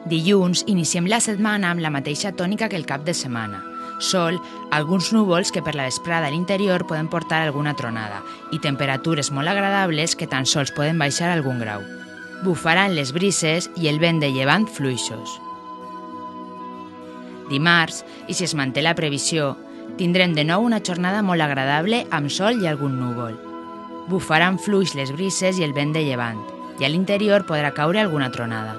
Dilluns iniciem la setmana amb la mateixa tònica que el cap de setmana. Sol, alguns núvols que per la vesprada a l'interior poden portar alguna tronada i temperatures molt agradables que tan sols poden baixar algun grau. Bufaran les brises i el vent de llevant fluixos. Dimarts, i si es manté la previsió, tindrem de nou una jornada molt agradable amb sol i algun núvol. Bufaran fluix les brises i el vent de llevant, i a l'interior podrà caure alguna tronada.